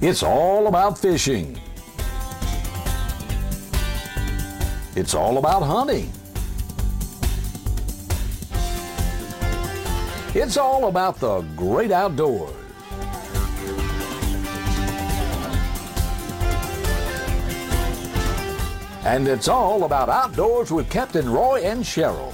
It's all about fishing. It's all about hunting. It's all about the great outdoors. And it's all about outdoors with Captain Roy and Cheryl.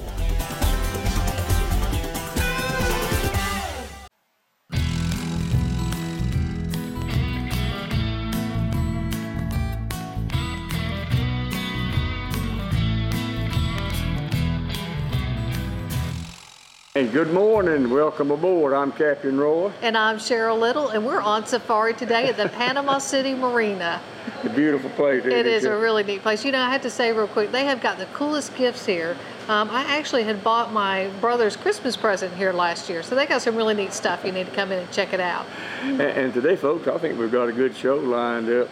And good morning, welcome aboard. I'm Captain Roy. And I'm Cheryl Little, and we're on safari today at the Panama City Marina. A beautiful place. It is a really neat place. You know, I have to say real quick, they have got the coolest gifts here. I actually had bought my brother's Christmas present here last year, so they got some really neat stuff. You need to come in and check it out. And today, folks, I think we've got a good show lined up.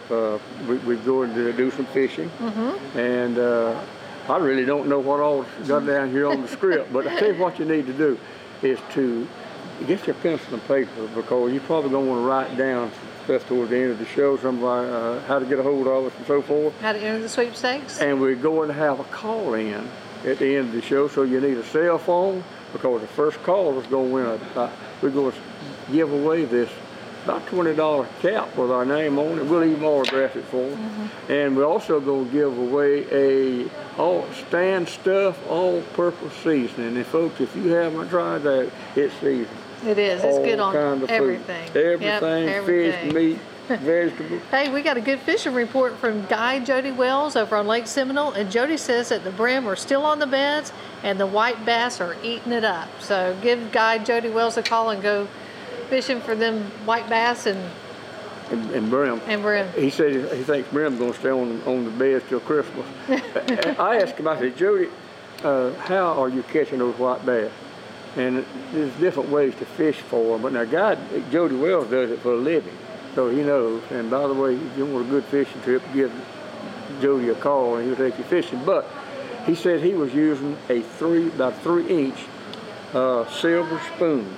We're going to do some fishing, and I really don't know what all got down here on the script, but I tell you what you need to do is to get your pencil and paper, because you're probably going to want to write down stuff towards the end of the show, how to get a hold of us and so forth. How to enter the sweepstakes. And we're going to have a call-in at the end of the show, so you need a cell phone, because the first call is going to win we're going to give away this about $20 cap with our name on it. We'll even autograph it for them. And we're also going to give away a Stand Stuff all-purpose seasoning. And folks, if you haven't tried that, it's seasoned. It is. It's good on everything. Everything, fish, meat, vegetables. Hey, we got a good fishing report from Guide Jody Wells over on Lake Seminole, and Jody says that the brim are still on the beds and the white bass are eating it up. So give Guide Jody Wells a call and go fishing for them white bass and brim. And brim. He said he thinks brim's going to stay on the beds till Christmas. I asked him, I said, Jody, how are you catching those white bass? And there's different ways to fish for them. But now, Jody Wells does it for a living, so he knows. And by the way, if you want a good fishing trip, give Jody a call and he'll take you fishing. But he said he was using about 3-inch silver spoon.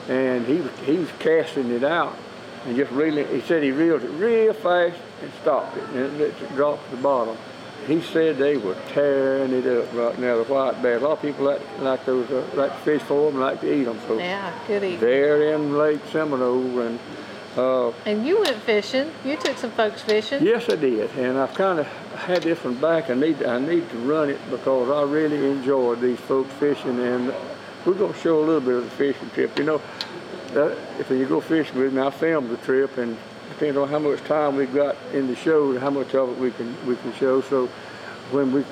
And he was casting it out and just reeling. He said he reeled it real fast and stopped it, and it let it drop to the bottom. He said they were tearing it up right now, the white bass. A lot of people like those, like to fish for them, like to eat them. So yeah, good eating. They're in Lake Seminole, and you went fishing. You took some folks fishing. Yes, I did, and I've kind of had this one back. I need to run it because I really enjoyed these folks fishing, and we're going to show a little bit of the fishing trip. You know, if you go fishing with me, I film the trip, and depending on how much time we've got in the show, how much of it we can show. So when we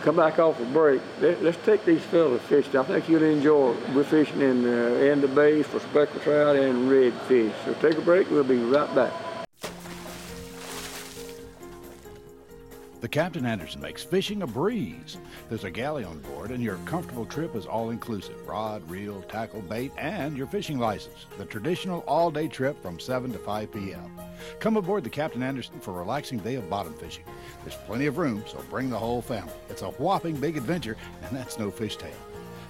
come back off a break, let's take these fellas fishing. I think you'll enjoy it. We're fishing in the bay for speckled trout and redfish. So take a break. We'll be right back. The Captain Anderson makes fishing a breeze. There's a galley on board, and your comfortable trip is all-inclusive. Rod, reel, tackle, bait, and your fishing license. The traditional all-day trip from 7 to 5 p.m. Come aboard the Captain Anderson for a relaxing day of bottom fishing. There's plenty of room, so bring the whole family. It's a whopping big adventure, and that's no fishtail.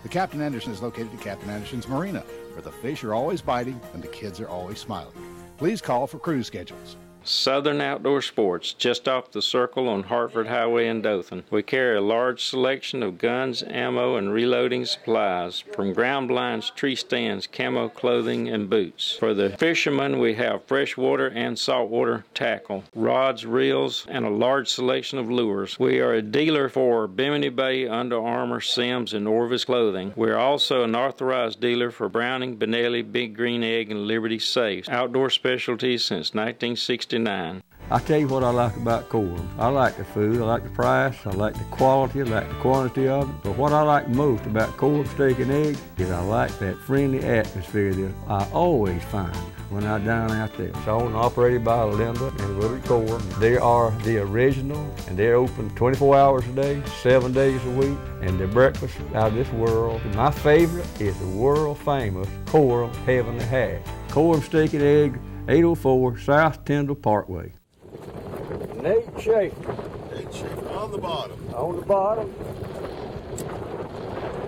The Captain Anderson is located at Captain Anderson's Marina, where the fish are always biting and the kids are always smiling. Please call for cruise schedules. Southern Outdoor Sports, just off the circle on Hartford Highway in Dothan. We carry a large selection of guns, ammo, and reloading supplies, from ground blinds, tree stands, camo clothing, and boots. For the fishermen, we have freshwater and saltwater tackle, rods, reels, and a large selection of lures. We are a dealer for Bimini Bay, Under Armour, Sims, and Orvis clothing. We're also an authorized dealer for Browning, Benelli, Big Green Egg, and Liberty Safes. Outdoor specialties since 1969. I tell you what I like about Coram. I like the food, I like the price, I like the quality, I like the quantity of it. But what I like most about Coram Steak and Eggs is I like that friendly atmosphere that I always find when I'm down out there. It's owned and operated by Linda and Willard Coram. They are the original, and they're open 24 hours a day, 7 days a week, and their breakfast out of this world. And my favorite is the world famous Coram Heavenly Hash. Coram Steak and Eggs, 804 South Tyndall Parkway. Nate Schaefer. Nate Schaefer on the bottom. On the bottom.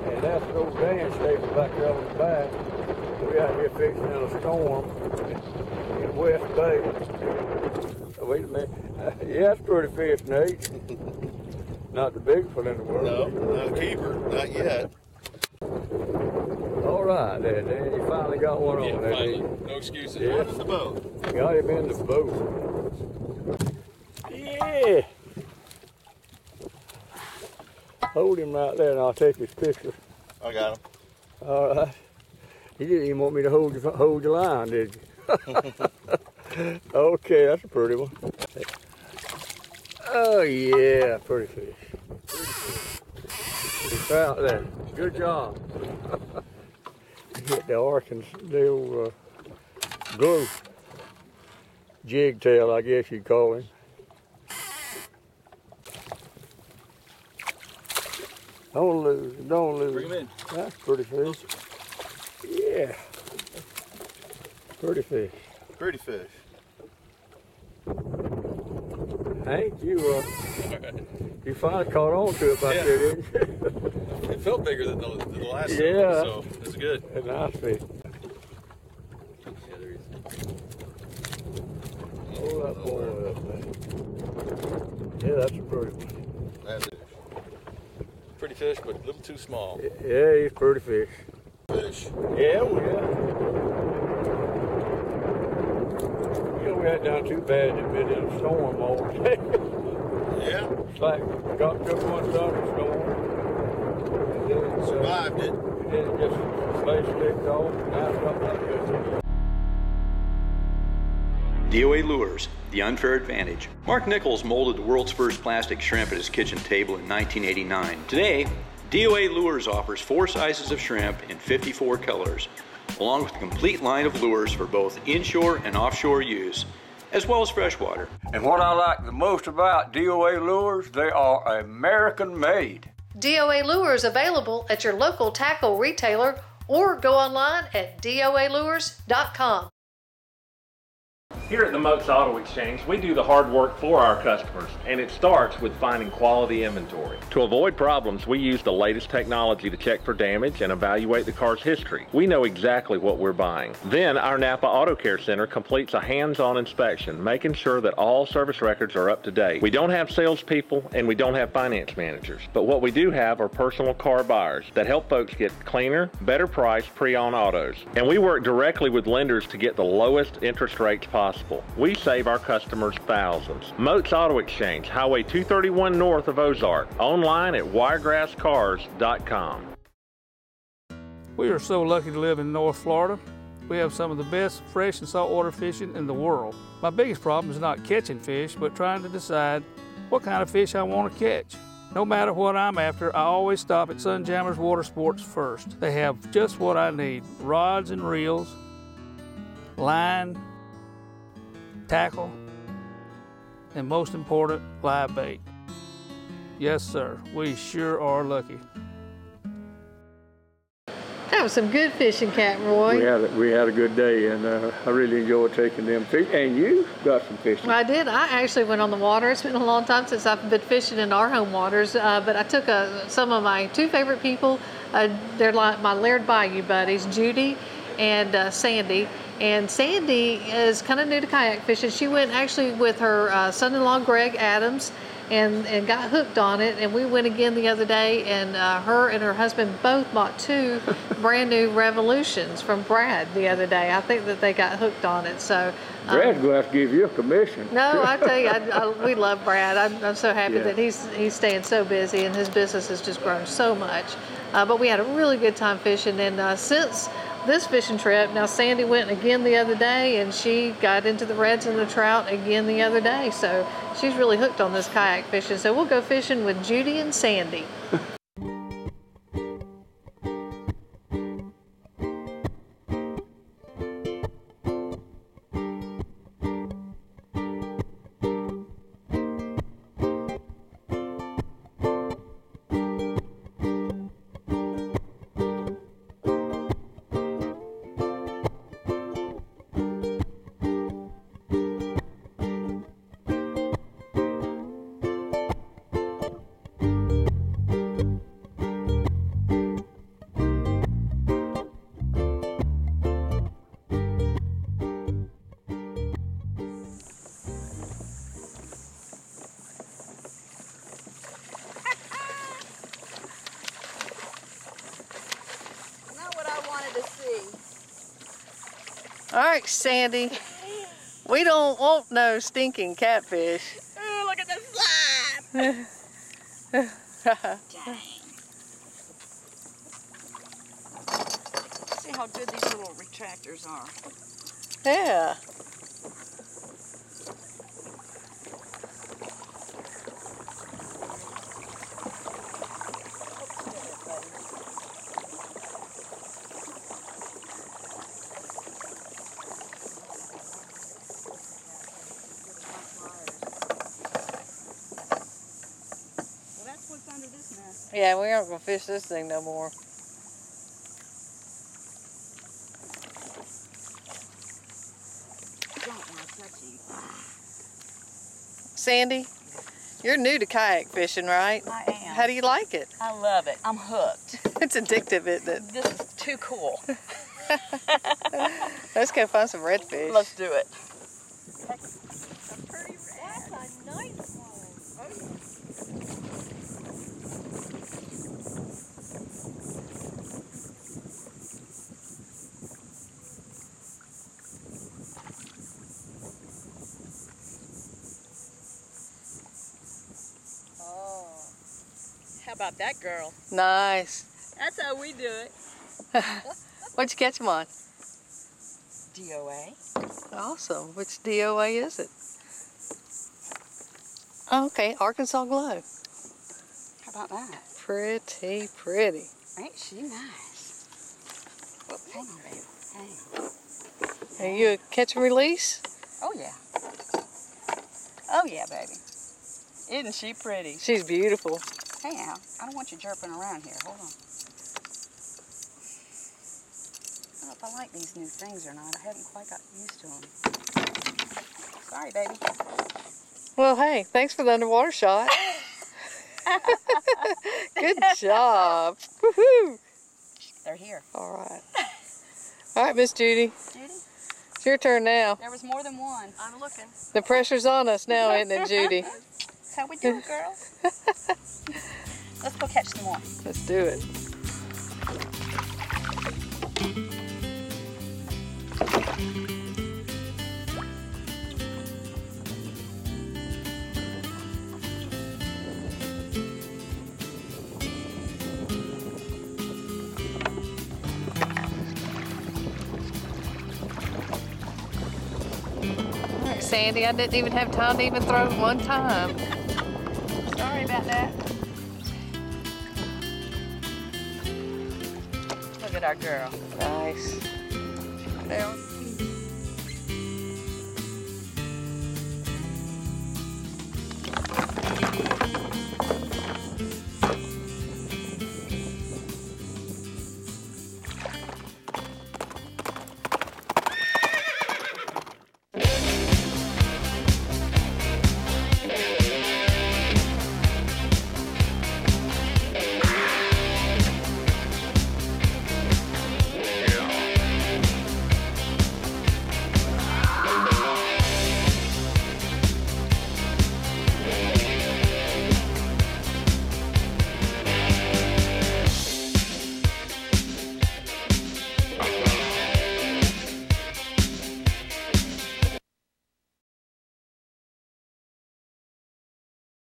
And that's old Dan Schaefer back there on the back. We out here fixing a storm in West Bay. Wait a minute. Yeah, it's pretty fish, Nate. Not the biggest one in the world. No, not a keeper, not yet. All right, there, Dan. You finally got one on there. Finally. No excuses. Yeah. What is the boat? Got him in the boat. Yeah. Hold him right there and I'll take his picture. I got him. All right. You didn't even want me to hold your line, did you? Okay, that's a pretty one. Oh yeah, pretty fish. You found that. Good job. Hit the Arkansas glow. Jigtail, I guess you'd call him. Don't lose, don't lose. Bring him in. That's pretty fish. Yeah. Pretty fish. Pretty fish. Hank, you finally caught on to it back there, didn't you? It felt bigger than the last one, Yeah. so it's good. A nice fish. Yeah, there he is. Hold that boy up, man. Yeah, that's a pretty one. That's it. Pretty fish, but a little too small. Yeah, he's pretty fish. Fish. Yeah, we had done too bad to been in a storm all day. Yeah. It's like got took one thunderstorm. And then, Survived it. And then it just face licked off. Now it's not like that. DOA Lures, the unfair advantage. Mark Nichols molded the world's first plastic shrimp at his kitchen table in 1989. Today, DOA Lures offers 4 sizes of shrimp in 54 colors, along with a complete line of lures for both inshore and offshore use, as well as freshwater. And what I like the most about DOA Lures, they are American made. DOA Lures available at your local tackle retailer or go online at doalures.com. Here at the Moats Auto Exchange, we do the hard work for our customers, and it starts with finding quality inventory. To avoid problems, we use the latest technology to check for damage and evaluate the car's history. We know exactly what we're buying. Then our Napa Auto Care Center completes a hands-on inspection, making sure that all service records are up to date. We don't have salespeople and we don't have finance managers, but what we do have are personal car buyers that help folks get cleaner, better priced pre-owned autos. And we work directly with lenders to get the lowest interest rates possible. We save our customers thousands. Moats Auto Exchange, Highway 231 north of Ozark. Online at wiregrasscars.com. We are so lucky to live in North Florida. We have some of the best fresh and saltwater fishing in the world. My biggest problem is not catching fish, but trying to decide what kind of fish I want to catch. No matter what I'm after, I always stop at Sunjammers Water Sports first. They have just what I need: rods and reels, line, tackle, and most important, live bait. Yes, sir, we sure are lucky. That was some good fishing, Cat Roy. We had a good day, and I really enjoyed taking them fish. And you got some fishing. I did. I actually went on the water. It's been a long time since I've been fishing in our home waters, but I took some of my 2 favorite people. They're like my Laird Bayou buddies, Judy and Sandy. And Sandy is kind of new to kayak fishing. She went actually with her son-in-law, Greg Adams, and got hooked on it. And we went again the other day, and her and her husband both bought 2 brand new Revolutions from Brad the other day. I think that they got hooked on it. So Brad's going to have to give you a commission. No, I tell you, we love Brad. I'm so happy that he's staying so busy, and his business has just grown so much. But we had a really good time fishing, and since this fishing trip, now Sandy went again the other day, and she got into the reds and the trout again the other day. So she's really hooked on this kayak fishing. So we'll go fishing with Judy and Sandy. All right, Sandy. We don't want no stinking catfish. Oh, look at the slime. Dang. See how good these little retractors are. Yeah. Yeah, we aren't gonna fish this thing no more. Sandy, you're new to kayak fishing, right? I am. How do you like it? I love it. I'm hooked. It's addictive, isn't it? This is too cool. Let's go find some redfish. Let's do it. How about that, girl? Nice. That's how we do it. What'd you catch them on? DOA. Awesome. Which DOA is it? Oh, okay, Arkansas Glow. How about that? Pretty, pretty. Ain't she nice? Oh, hang on, baby. Hang on. Are you a catch and release? Oh, yeah. Oh, yeah, baby. Isn't she pretty? She's beautiful. Hey, Al, I don't want you jerking around here. Hold on. I don't know if I like these new things or not. I haven't quite got used to them. Sorry, baby. Well, hey, thanks for the underwater shot. Good job. Woohoo! They're here. All right. All right, Miss Judy. Judy? It's your turn now. There was more than one. I'm looking. The pressure's on us now, isn't it, Judy? That's how we do it, girls. Let's go catch some more. Let's do it. All right, Sandy, I didn't even have time to even throw it one time. Sorry about that. Look at our girl. Nice. Down.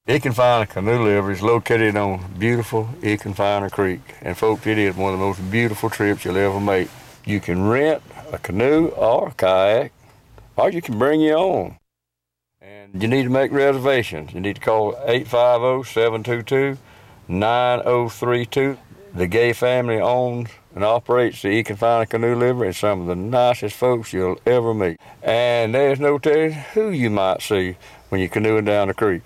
Econfiner Canoe Liver is located on beautiful Econfiner Creek. And folks, it is one of the most beautiful trips you'll ever make. You can rent a canoe or a kayak, or you can bring your own. And you need to make reservations. You need to call 850-722-9032. The Gay family owns and operates the Econfiner Canoe Liver, and some of the nicest folks you'll ever meet. And there's no telling who you might see when you're canoeing down the creek.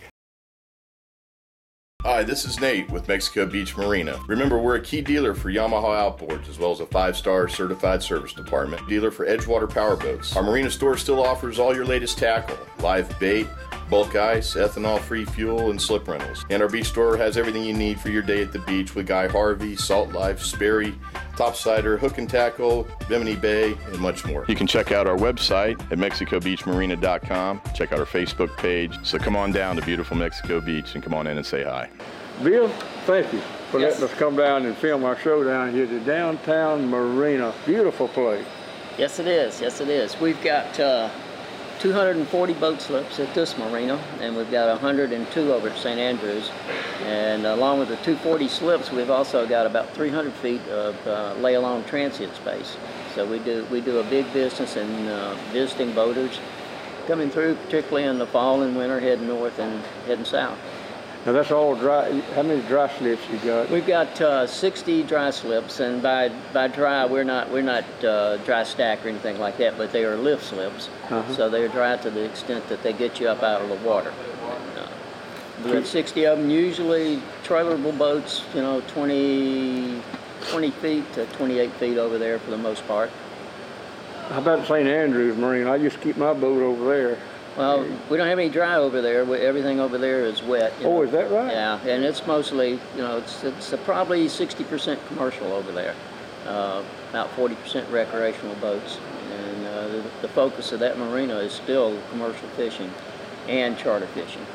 Hi, this is Nate with Mexico Beach Marina. Remember, we're a key dealer for Yamaha outboards, as well as a 5-star certified service department. Dealer for Edgewater powerboats. Our marina store still offers all your latest tackle, live bait, bulk ice, ethanol-free fuel, and slip rentals. And our beach store has everything you need for your day at the beach with Guy Harvey, Salt Life, Sperry, Topsider, Hook and Tackle, Bimini Bay, and much more. You can check out our website at mexicobeachmarina.com. Check out our Facebook page. So come on down to beautiful Mexico Beach and come on in and say hi. Bill, thank you for letting us come down and film our show down here at the Downtown Marina. Beautiful place. Yes, it is. Yes, it is. We've got 240 boat slips at this marina, and we've got 102 over at St. Andrews. And along with the 240 slips, we've also got about 300 feet of lay-along transient space. So we do a big business in visiting boaters coming through, particularly in the fall and winter, heading north and heading south. Now that's all dry. How many dry slips you got? We've got 60 dry slips, and by dry we're not dry stack or anything like that, but they are lift slips. So they're dry to the extent that they get you up out of the water. We have 60 of them, usually trailerable boats, you know, 20 feet to 28 feet over there for the most part. How about St. Andrews Marina? I just keep my boat over there. Well, we don't have any dry over there. Everything over there is wet. Oh, is that right? Yeah, and it's mostly, you know, it's probably 60% commercial over there, about 40% recreational boats. And the focus of that marina is still commercial fishing and charter fishing.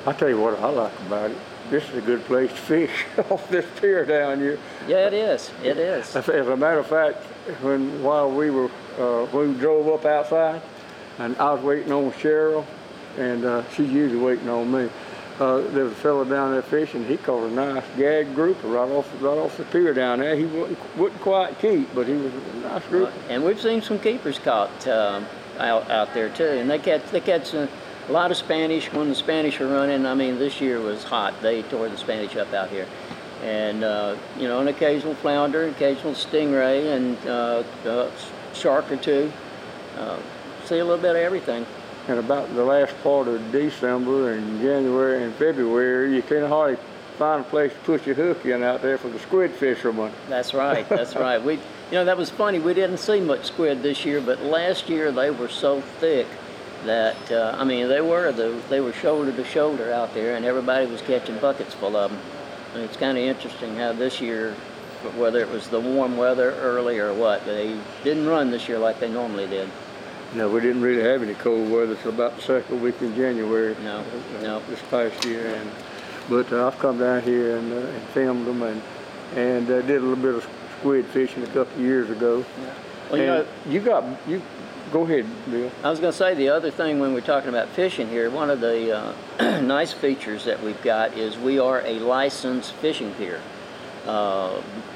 I'll tell you what I like about it. This is a good place to fish off this pier down here. Yeah, it is. It is. As a matter of fact, while we drove up outside, and I was waiting on Cheryl, and she's usually waiting on me. There was a fellow down there fishing. He caught a nice gag grouper right off the pier down there. He wouldn't quite keep, but he was a nice grouper. And we've seen some keepers caught out there too, and they catch a lot of Spanish when the Spanish are running. I mean, this year was hot. They tore the Spanish up out here, and you know, an occasional flounder, occasional stingray, and shark or two. See a little bit of everything. And about the last part of December and January and February, you can't hardly find a place to put your hook in out there for the squid fishermen. That's right. That's right. You know, that was funny. We didn't see much squid this year, but last year they were so thick that I mean, they were shoulder to shoulder out there, and everybody was catching buckets full of them. And it's kind of interesting how this year, whether it was the warm weather early or what, they didn't run this year like they normally did. No, we didn't really have any cold weather till about the second week in January. No. This past year, but I've come down here and filmed them and did a little bit of squid fishing a couple of years ago. Yeah. Well, you know, go ahead, Bill. I was going to say the other thing when we're talking about fishing here, one of the nice features that we've got is we are a licensed fishing pier.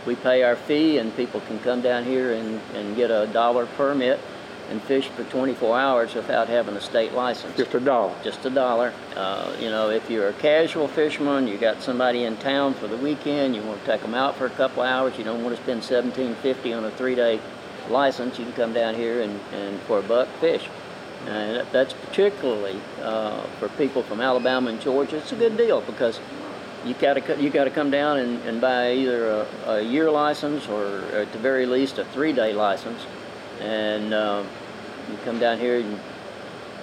We pay our fee, and people can come down here and get a $1 permit and fish for 24 hours without having a state license. Just $1. Just $1. You know, if you're a casual fisherman, you got somebody in town for the weekend, you want to take them out for a couple hours, you don't want to spend $17.50 on a 3-day license, you can come down here and for $1 fish. And that's particularly for people from Alabama and Georgia. It's a good deal because you got to come down and buy either a year license or at the very least a 3-day license. And you come down here and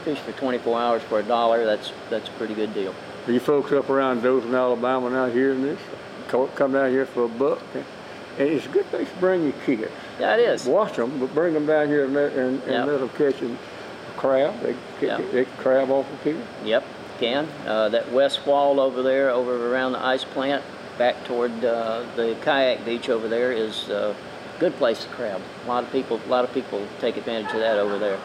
fish for 24 hours for $1. That's a pretty good deal. Are you folks up around Dothan, Alabama now hearing this? Come down here for $1. And it's a good place to bring your kids. Yeah, it is. Watch them, but bring them down here and let them catch a crab. They can crab off the pier. Yep, can. That west wall over there, over around the ice plant, back toward the kayak beach over there is good place to crab. A lot of people take advantage of that over there.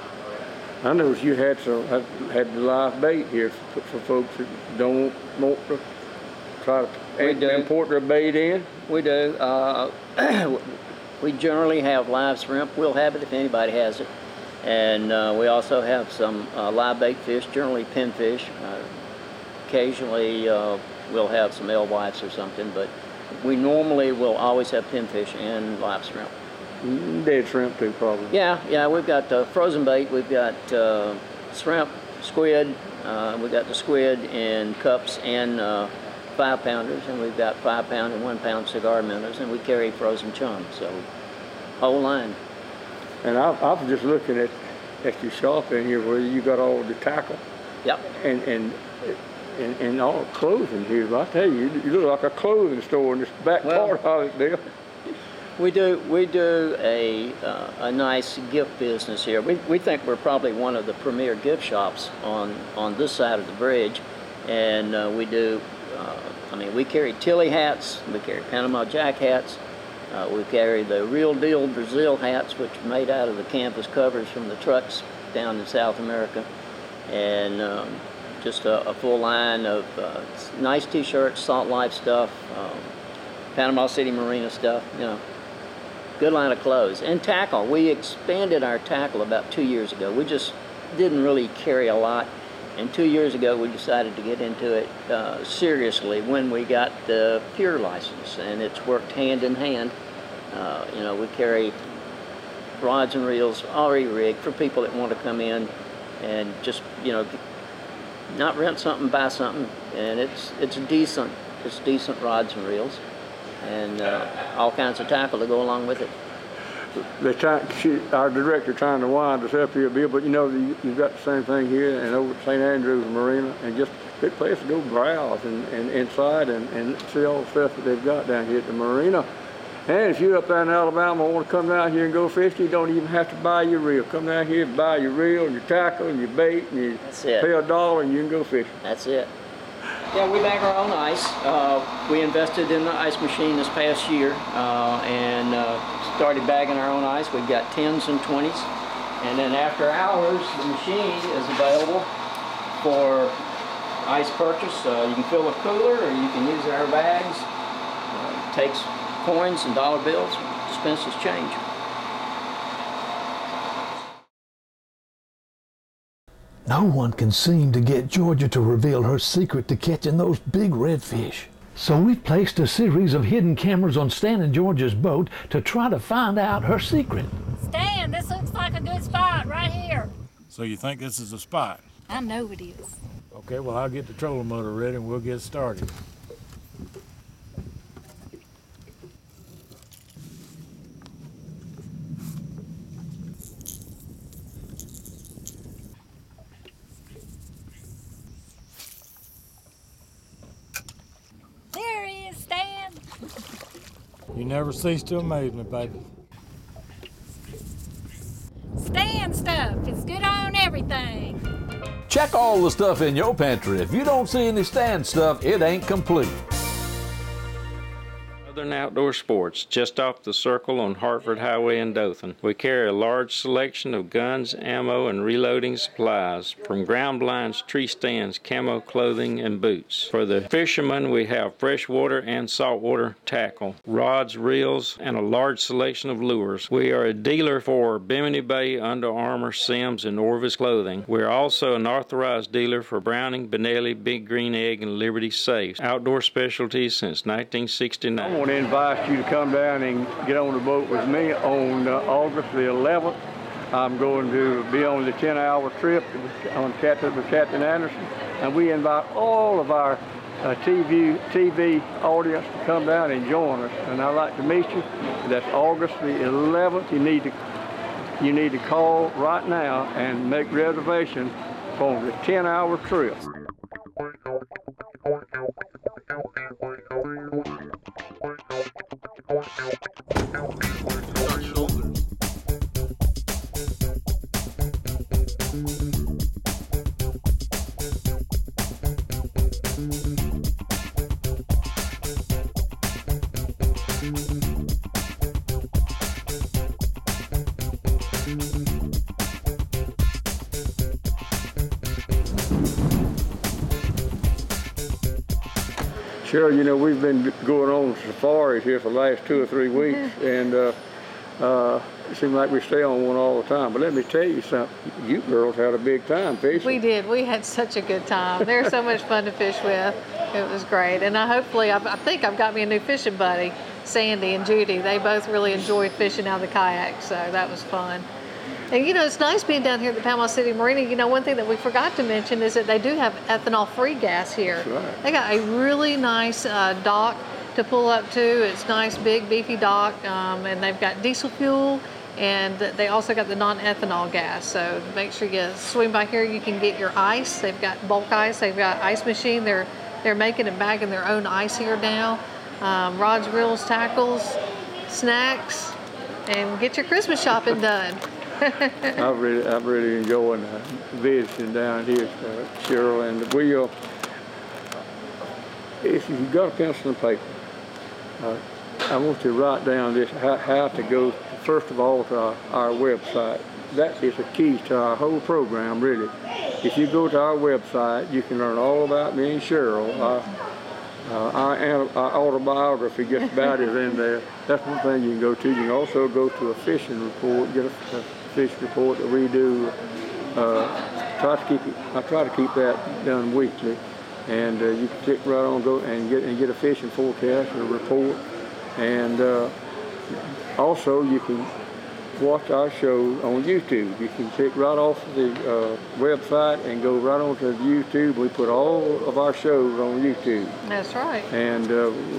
I noticed you had the live bait here for folks that don't want to try to import their bait in. We do. We generally have live shrimp. We'll have it if anybody has it, and we also have some live bait fish, generally pinfish. Occasionally we'll have some alewives or something, but we normally will always have pinfish and live shrimp. Dead shrimp too, probably. Yeah, we've got frozen bait, we've got shrimp, squid, we've got the squid in cups and 5-pounders, and we've got 5-pound and 1-pound cigar minnows, and we carry frozen chum, so whole line. And I was just looking at your shop in here where you got all the tackle. Yep. And all the clothing here. But I tell you, you look like a clothing store in this back part of it, Bill. We do a nice gift business here. We think we're probably one of the premier gift shops on this side of the bridge, and we do. I mean, we carry Tilly hats, we carry Panama Jack hats, We carry the real deal Brazil hats, which are made out of the canvas covers from the trucks down in South America, and just a full line of nice t-shirts, Salt Life stuff, Panama City Marina stuff, you know, good line of clothes. And tackle, we expanded our tackle about 2 years ago. We just didn't really carry a lot, and 2 years ago we decided to get into it seriously when we got the Pure license, and it's worked hand in hand. You know, we carry rods and reels already rigged for people that want to come in and just, you know, not rent something, buy something, and it's decent rods and reels, and all kinds of tackle to go along with it. Our director trying to wind us up here a bit, but you know, you've got the same thing here and over at St. Andrews Marina, and just a good place to go browse and inside and see all the stuff that they've got down here at the marina. And if you're up there in Alabama and want to come down here and go fishing, you don't even have to buy your reel. Come down here, buy your reel and your tackle and your bait, and you pay $1 and you can go fishing. That's it. Yeah, we bag our own ice. We invested in the ice machine this past year and started bagging our own ice. We've got 10s and 20s. And then after hours, the machine is available for ice purchase. You can fill a cooler or you can use our bags. Takes coins and dollar bills, dispenses change. No one can seem to get Georgia to reveal her secret to catching those big redfish. So we've placed a series of hidden cameras on Stan and Georgia's boat to try to find out her secret. Stan, this looks like a good spot right here. So you think this is a spot? I know it is. Okay, well, I'll get the trolling motor ready and we'll get started. There he is, Stan. You never cease to amaze me, baby. Stan stuff is good on everything. Check all the stuff in your pantry. If you don't see any Stan stuff, it ain't complete. Southern Outdoor Sports, just off the circle on Hartford Highway in Dothan. We carry a large selection of guns, ammo, and reloading supplies, from ground blinds, tree stands, camo clothing, and boots. For the fishermen, we have freshwater and saltwater tackle, rods, reels, and a large selection of lures. We are a dealer for Bimini Bay, Under Armour, Sims, and Orvis clothing. We are also an authorized dealer for Browning, Benelli, Big Green Egg, and Liberty Safes. Outdoor specialties since 1969. I want to invite you to come down and get on the boat with me on August the 11th. I'm going to be on the 10-hour trip with Captain Anderson, and we invite all of our TV audience to come down and join us. And I'd like to meet you. That's August the 11th. You need to call right now and make reservation for the 10-hour trip. Sure, you know, we've been going on safaris here for the last 2 or 3 weeks, and it seems like we stay on one all the time. But let me tell you something, you girls had a big time fishing. We did. We had such a good time. They're so much fun to fish with. It was great. And I think I've got me a new fishing buddy, Sandy and Judy. They both really enjoyed fishing out of the kayak, so that was fun. And you know, it's nice being down here at the Panama City Marina. You know, one thing that we forgot to mention is that they do have ethanol-free gas here. That's right. They got a really nice dock to pull up to. It's nice, big, beefy dock, and they've got diesel fuel, and they also got the non-ethanol gas. So make sure you swing by here. You can get your ice. They've got bulk ice. They've got ice machine. They're making and bagging their own ice here now. Rods, reels, tackles, snacks, and get your Christmas shopping done. I'm really enjoying visiting down here, Cheryl, and if you've got a pencil and paper, I want you to write down this, how to go, first of all, to our website. That is the key to our whole program, really. If you go to our website, you can learn all about me and Cheryl. Our autobiography just about is in there. That's one thing you can go to. You can also go to a fishing report, get a fishing report that we do. I try to keep that done weekly, and you can click right on, go and get a fishing forecast and a report, and also you can watch our show on YouTube. You can click right off the website and go right onto YouTube. We put all of our shows on YouTube. That's right. And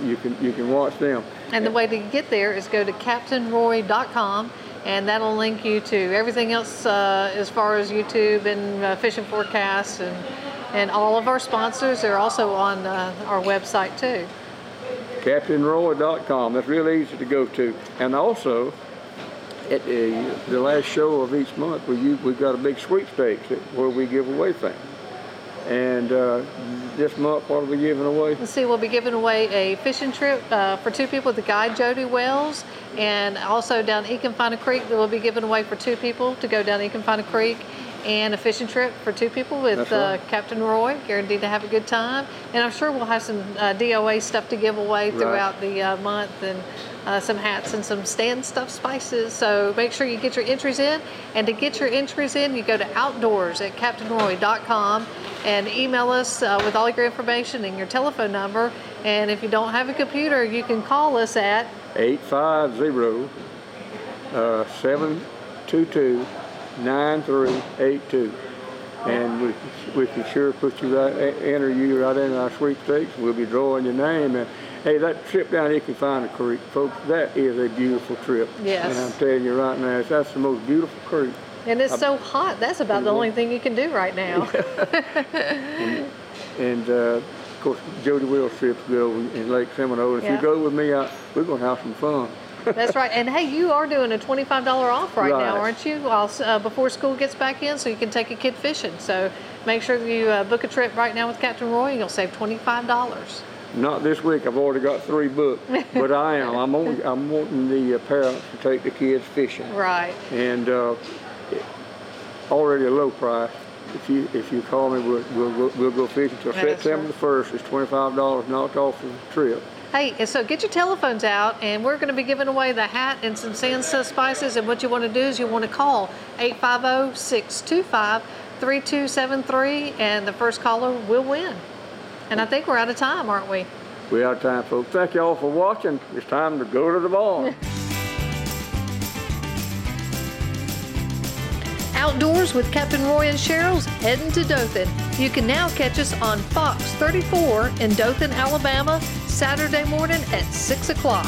you can watch them. And the way to get there is go to CaptainRoy.com, and that'll link you to everything else as far as YouTube and fishing forecasts, and all of our sponsors are also on our website too. CaptainRoy.com. That's real easy to go to. And also, at the last show of each month, we've got a big sweepstakes where we give away things. And this month, what are we giving away? Let's see, we'll be giving away a fishing trip for 2 people with the guide Jody Wells, and also down Econfina Creek that we'll be giving away for 2 people to go down Econfina Creek, and a fishing trip for 2 people with right. Captain Roy, guaranteed to have a good time. And I'm sure we'll have some DOA stuff to give away throughout right. the month, and some hats and some stand stuff spices. So make sure you get your entries in. And to get your entries in, you go to outdoors@CaptainRoy.com and email us with all your information and your telephone number. And if you don't have a computer, you can call us at 850-722-9382. And we can sure put you right, enter you right in our sweepstakes. We'll be drawing your name. And hey, that trip down Econfina Creek, folks, that is a beautiful trip. Yes. And I'm telling you right now, that's the most beautiful creek. And it's so hot. That's about the only thing you can do right now. and of course, Jody Wells trips go in Lake Seminole. If you go with me, we're going to have some fun. That's right. And hey, you are doing a $25 off right now, aren't you? Before school gets back in, so you can take a kid fishing. So make sure you book a trip right now with Captain Roy, and you'll save $25. Not this week. I've already got 3 booked, but I am. I'm wanting the parents to take the kids fishing. Right. And already a low price. If you call me, we'll go fishing till September the 1st. It's $25 knocked off the trip. Hey, and so get your telephones out, and we're going to be giving away the hat and some sand stuff spices. And what you want to do is you want to call 850-625-3273, and the first caller will win. And I think we're out of time, aren't we? We're out of time, folks. Thank you all for watching. It's time to go to the barn. Outdoors with Captain Roy and Cheryl's heading to Dothan. You can now catch us on Fox 34 in Dothan, Alabama, Saturday morning at 6 o'clock.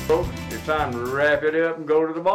Folks, it's time to wrap it up and go to the barn.